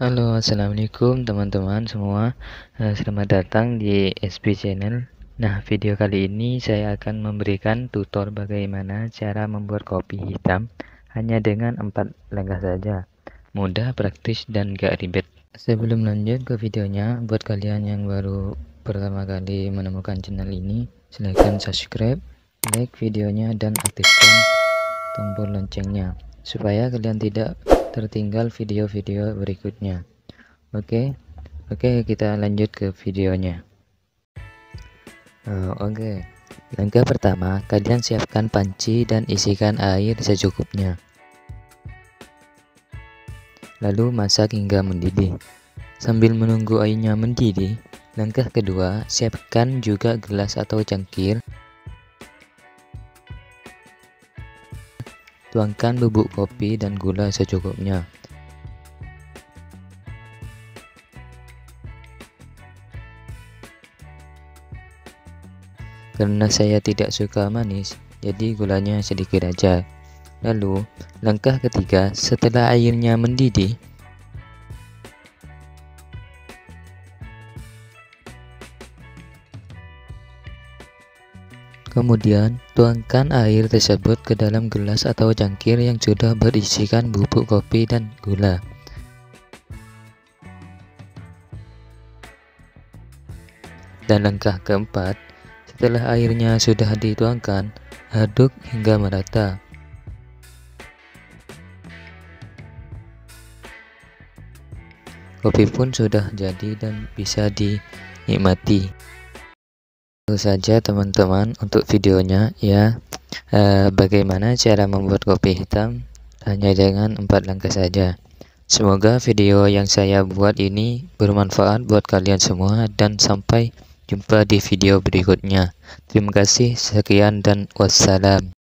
Halo, assalamualaikum teman-teman semua. Selamat datang di SB Channel. Nah, video kali ini saya akan memberikan tutor bagaimana cara membuat kopi hitam hanya dengan 4 langkah saja. Mudah, praktis, dan gak ribet. Sebelum lanjut ke videonya, buat kalian yang baru pertama kali menemukan channel ini, silahkan subscribe, like videonya, dan aktifkan tombol loncengnya supaya kalian tidak tertinggal video-video berikutnya. Oke, kita lanjut ke videonya. Oke, langkah pertama, kalian siapkan panci dan isikan air secukupnya. Lalu masak hingga mendidih. Sambil menunggu airnya mendidih, langkah kedua, siapkan juga gelas atau cangkir. Tuangkan bubuk kopi dan gula secukupnya. Karena saya tidak suka manis, jadi gulanya sedikit aja. Lalu, langkah ketiga, setelah airnya mendidih, kemudian tuangkan air tersebut ke dalam gelas atau cangkir yang sudah berisikan bubuk kopi dan gula. Dan langkah keempat, setelah airnya sudah dituangkan, aduk hingga merata. Kopi pun sudah jadi dan bisa dinikmati. Itu saja teman-teman untuk videonya ya. Bagaimana cara membuat kopi hitam hanya dengan 4 langkah saja. Semoga video yang saya buat ini bermanfaat buat kalian semua dan sampai jumpa di video berikutnya. Terima kasih, sekian dan wassalam.